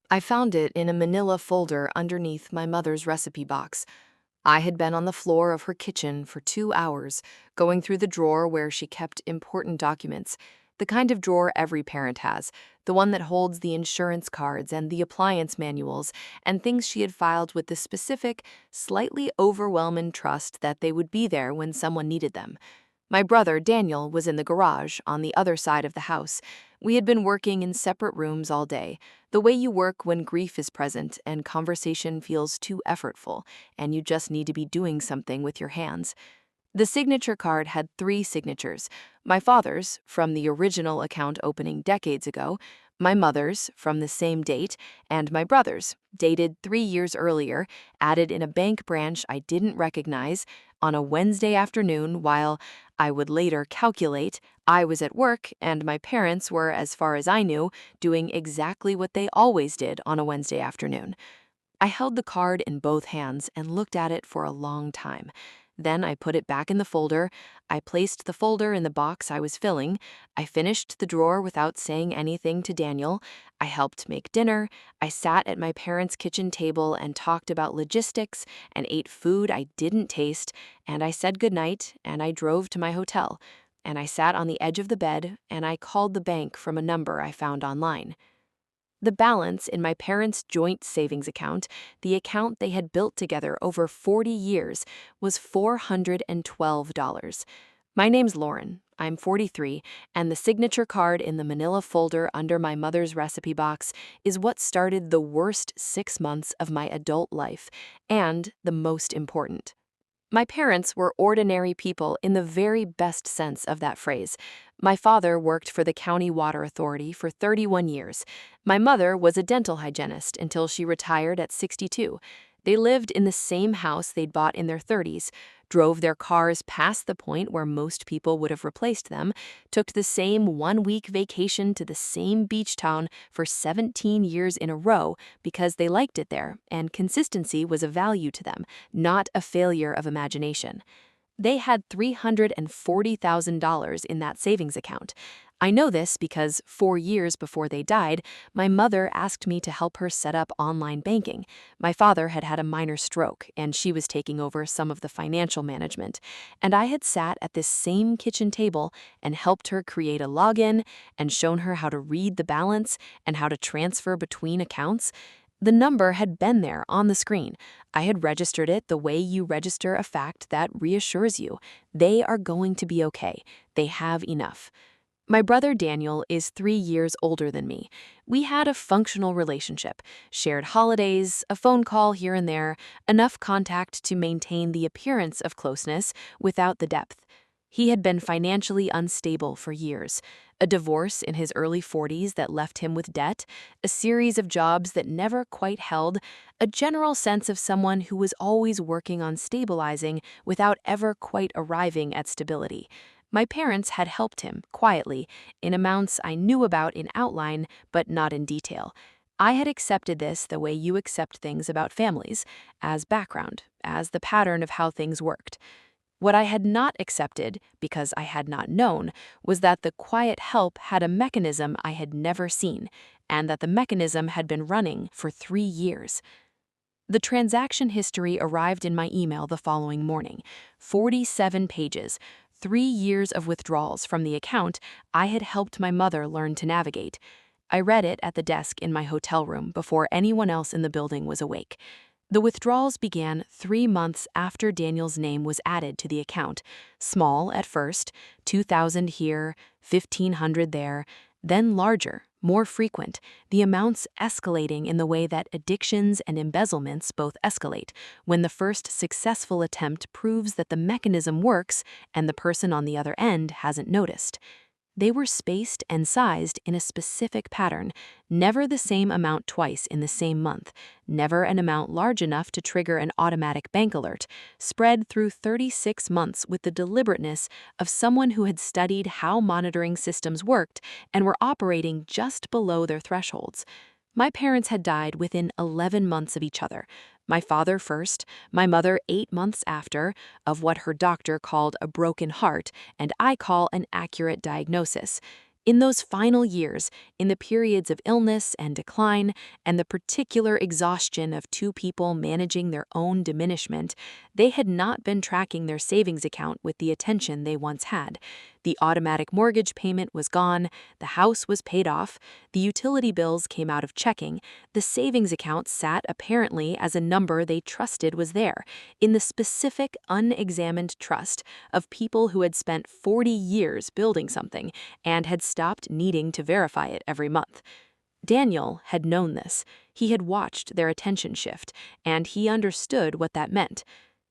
I found it in a manila folder underneath my mother's recipe box. I had been on the floor of her kitchen for 2 hours, going through the drawer where she kept important documents, the kind of drawer every parent has, the one that holds the insurance cards and the appliance manuals and things she had filed with the specific, slightly overwhelming trust that they would be there when someone needed them. My brother, Daniel, was in the garage on the other side of the house. We had been working in separate rooms all day, the way you work when grief is present and conversation feels too effortful, and you just need to be doing something with your hands. The signature card had three signatures: my father's, from the original account opening decades ago, my mother's, from the same date, and my brother's, dated 3 years earlier, added in a bank branch I didn't recognize on a Wednesday afternoon while, I would later calculate, I was at work and my parents were, as far as I knew, doing exactly what they always did on a Wednesday afternoon. I held the card in both hands and looked at it for a long time. Then I put it back in the folder. I placed the folder in the box I was filling. I finished the drawer without saying anything to Daniel. I helped make dinner. I sat at my parents' kitchen table and talked about logistics and ate food I didn't taste. And I said goodnight and I drove to my hotel. And I sat on the edge of the bed and I called the bank from a number I found online. The balance in my parents' joint savings account, the account they had built together over 40 years, was $412. My name's Lauren. I'm 43, and the signature card in the manila folder under my mother's recipe box is what started the worst 6 months of my adult life, and the most important. My parents were ordinary people in the very best sense of that phrase. My father worked for the County Water Authority for 31 years. My mother was a dental hygienist until she retired at 62. They lived in the same house they'd bought in their 30s, drove their cars past the point where most people would have replaced them, took the same 1 week vacation to the same beach town for 17 years in a row because they liked it there and consistency was a value to them, not a failure of imagination. They had $340,000 in that savings account. I know this because 4 years before they died, my mother asked me to help her set up online banking. My father had had a minor stroke, and she was taking over some of the financial management. And I had sat at this same kitchen table and helped her create a login and shown her how to read the balance and how to transfer between accounts. The number had been there on the screen. I had registered it the way you register a fact that reassures you. They are going to be okay. They have enough. My brother Daniel is 3 years older than me. We had a functional relationship, shared holidays, a phone call here and there, enough contact to maintain the appearance of closeness without the depth. He had been financially unstable for years. A divorce in his early 40s that left him with debt, a series of jobs that never quite held, a general sense of someone who was always working on stabilizing without ever quite arriving at stability. My parents had helped him, quietly, in amounts I knew about in outline, but not in detail. I had accepted this the way you accept things about families, as background, as the pattern of how things worked. What I had not accepted, because I had not known, was that the quiet help had a mechanism I had never seen, and that the mechanism had been running for 3 years. The transaction history arrived in my email the following morning: 47 pages, 3 years of withdrawals from the account I had helped my mother learn to navigate. I read it at the desk in my hotel room before anyone else in the building was awake. The withdrawals began 3 months after Daniel's name was added to the account. Small at first, 2,000 here, 1,500 there, then larger, more frequent, the amounts escalating in the way that addictions and embezzlements both escalate, when the first successful attempt proves that the mechanism works and the person on the other end hasn't noticed. They were spaced and sized in a specific pattern, never the same amount twice in the same month, never an amount large enough to trigger an automatic bank alert, spread through 36 months with the deliberateness of someone who had studied how monitoring systems worked and were operating just below their thresholds. My parents had died within 11 months of each other. My father first, my mother 8 months after, of what her doctor called a broken heart, and I call an accurate diagnosis. In those final years, in the periods of illness and decline, and the particular exhaustion of two people managing their own diminishment, they had not been tracking their savings account with the attention they once had. The automatic mortgage payment was gone, the house was paid off, the utility bills came out of checking, the savings account sat apparently as a number they trusted was there, in the specific, unexamined trust of people who had spent 40 years building something and had stopped needing to verify it every month. Daniel had known this. He had watched their attention shift, and he understood what that meant.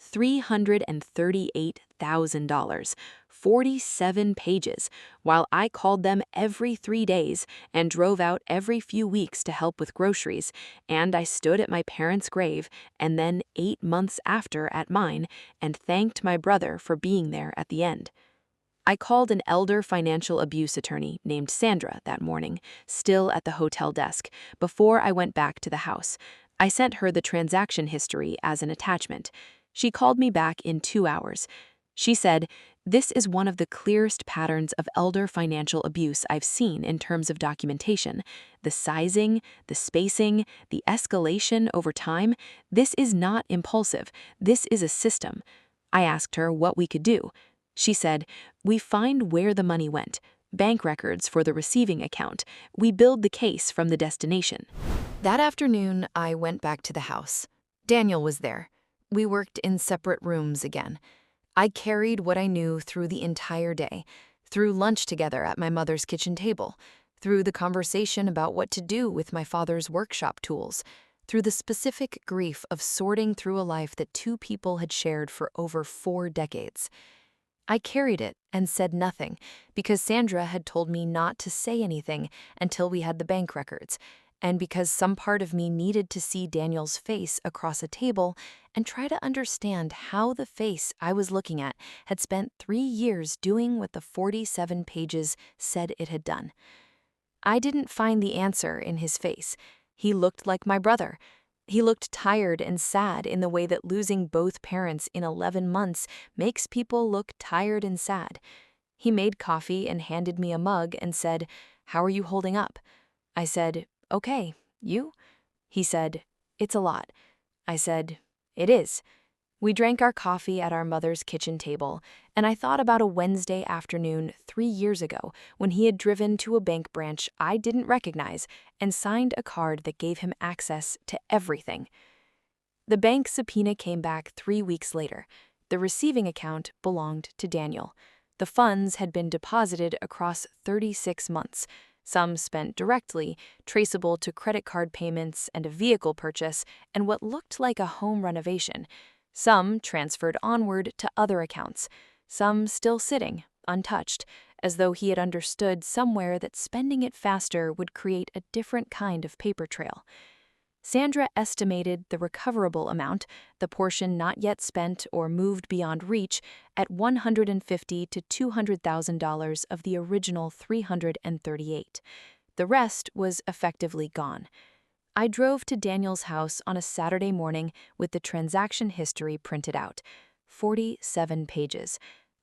$338,000, 47 pages, while I called them every 3 days and drove out every few weeks to help with groceries, and I stood at my parents' grave and then 8 months after at mine and thanked my brother for being there at the end. I called an elder financial abuse attorney named Sandra that morning, still at the hotel desk, before I went back to the house. I sent her the transaction history as an attachment. She called me back in 2 hours. She said, "This is one of the clearest patterns of elder financial abuse I've seen in terms of documentation. The sizing, the spacing, the escalation over time, this is not impulsive. This is a system." I asked her what we could do. She said, "We find where the money went, bank records for the receiving account. We build the case from the destination." That afternoon, I went back to the house. Daniel was there. We worked in separate rooms again. I carried what I knew through the entire day, through lunch together at my mother's kitchen table, through the conversation about what to do with my father's workshop tools, through the specific grief of sorting through a life that two people had shared for over 4 decades. I carried it and said nothing because Sandra had told me not to say anything until we had the bank records, and because some part of me needed to see Daniel's face across a table and try to understand how the face I was looking at had spent 3 years doing what the 47 pages said it had done. I didn't find the answer in his face. He looked like my brother. He looked tired and sad in the way that losing both parents in 11 months makes people look tired and sad. He made coffee and handed me a mug and said, "How are you holding up?" I said, "Okay, you?" He said, "It's a lot." I said, "It is." We drank our coffee at our mother's kitchen table, and I thought about a Wednesday afternoon 3 years ago when he had driven to a bank branch I didn't recognize and signed a card that gave him access to everything. The bank subpoena came back 3 weeks later. The receiving account belonged to Daniel. The funds had been deposited across 36 months, some spent directly, traceable to credit card payments and a vehicle purchase and what looked like a home renovation. Some transferred onward to other accounts, some still sitting, untouched, as though he had understood somewhere that spending it faster would create a different kind of paper trail. Sandra estimated the recoverable amount, the portion not yet spent or moved beyond reach, at $150,000 to $200,000 of the original $338. The rest was effectively gone. I drove to Daniel's house on a Saturday morning with the transaction history printed out. 47 pages.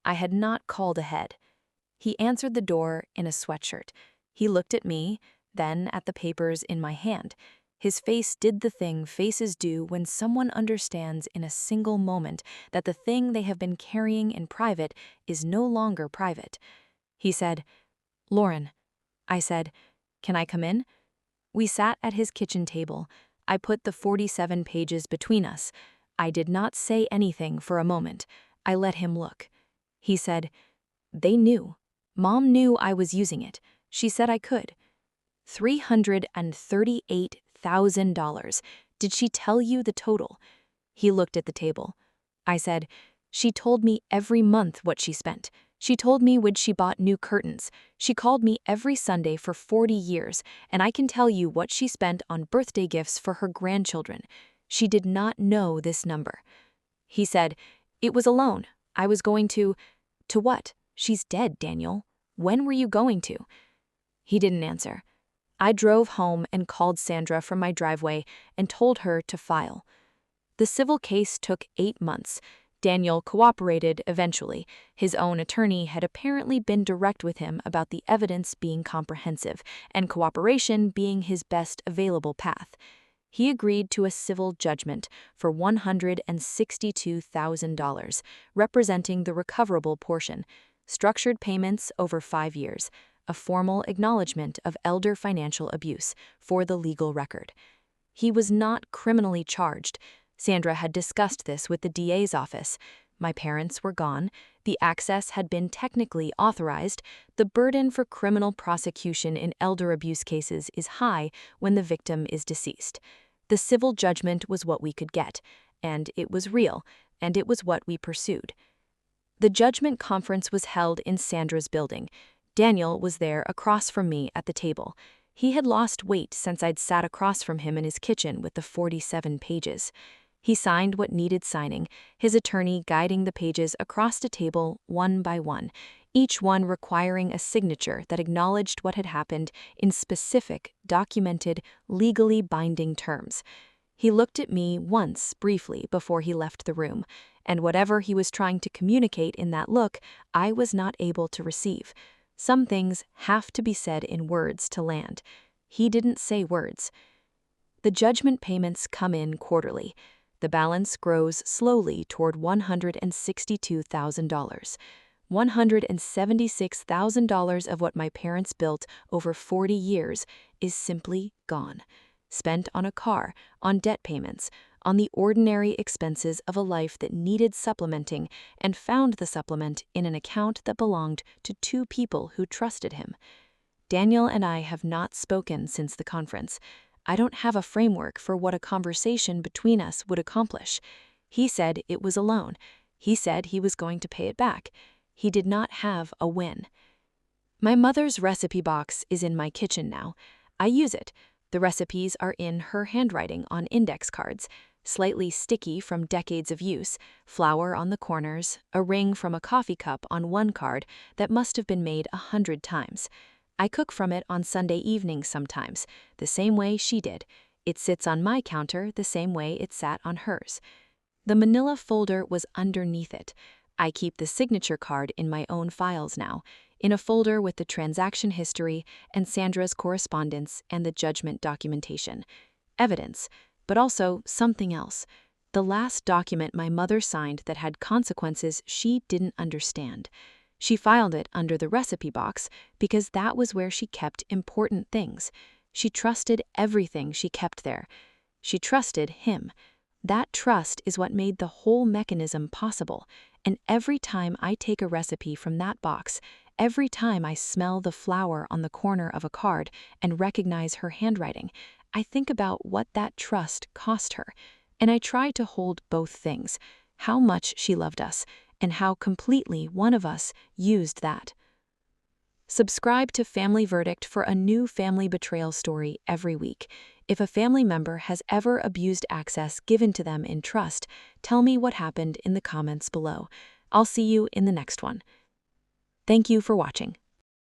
I had not called ahead. He answered the door in a sweatshirt. He looked at me, then at the papers in my hand. His face did the thing faces do when someone understands in a single moment that the thing they have been carrying in private is no longer private. He said, "Lauren." I said, "Can I come in?" We sat at his kitchen table. I put the 47 pages between us. I did not say anything for a moment. I let him look. He said, "They knew. Mom knew I was using it. She said I could." $338,000. Did she tell you the total? He looked at the table. I said, "She told me every month what she spent. She told me when she bought new curtains. She called me every Sunday for 40 years, and I can tell you what she spent on birthday gifts for her grandchildren. She did not know this number." He said, "It was a loan. I was going to—" "To what? She's dead, Daniel. When were you going to?" He didn't answer. I drove home and called Sandra from my driveway and told her to file. The civil case took 8 months. Daniel cooperated eventually. His own attorney had apparently been direct with him about the evidence being comprehensive and cooperation being his best available path. He agreed to a civil judgment for $162,000, representing the recoverable portion, structured payments over 5 years, a formal acknowledgement of elder financial abuse for the legal record. He was not criminally charged. Sandra had discussed this with the DA's office. My parents were gone. The access had been technically authorized. The burden for criminal prosecution in elder abuse cases is high when the victim is deceased. The civil judgment was what we could get, and it was real, and it was what we pursued. The judgment conference was held in Sandra's building. Daniel was there across from me at the table. He had lost weight since I'd sat across from him in his kitchen with the 47 pages. He signed what needed signing, his attorney guiding the pages across the table one by one, each one requiring a signature that acknowledged what had happened in specific, documented, legally binding terms. He looked at me once briefly before he left the room, and whatever he was trying to communicate in that look, I was not able to receive. Some things have to be said in words to land. He didn't say words. The judgment payments come in quarterly. The balance grows slowly toward $162,000. $176,000 of what my parents built over 40 years is simply gone. Spent on a car, on debt payments, on the ordinary expenses of a life that needed supplementing, and found the supplement in an account that belonged to 2 people who trusted him. Daniel and I have not spoken since the conference. I don't have a framework for what a conversation between us would accomplish. He said it was a loan. He said he was going to pay it back. He did not have a win. My mother's recipe box is in my kitchen now. I use it. The recipes are in her handwriting on index cards, slightly sticky from decades of use, flour on the corners, a ring from a coffee cup on one card that must have been made 100 times. I cook from it on Sunday evenings sometimes, the same way she did. It sits on my counter the same way it sat on hers. The manila folder was underneath it. I keep the signature card in my own files now, in a folder with the transaction history and Sandra's correspondence and the judgment documentation. Evidence, but also something else. The last document my mother signed that had consequences she didn't understand. She filed it under the recipe box because that was where she kept important things. She trusted everything she kept there. She trusted him. That trust is what made the whole mechanism possible. And every time I take a recipe from that box, every time I smell the flour on the corner of a card and recognize her handwriting, I think about what that trust cost her. And I try to hold both things, how much she loved us, and how completely one of us used that. Subscribe to Family Verdict for a new family betrayal story every week. If a family member has ever abused access given to them in trust, tell me what happened in the comments below. I'll see you in the next one. Thank you for watching.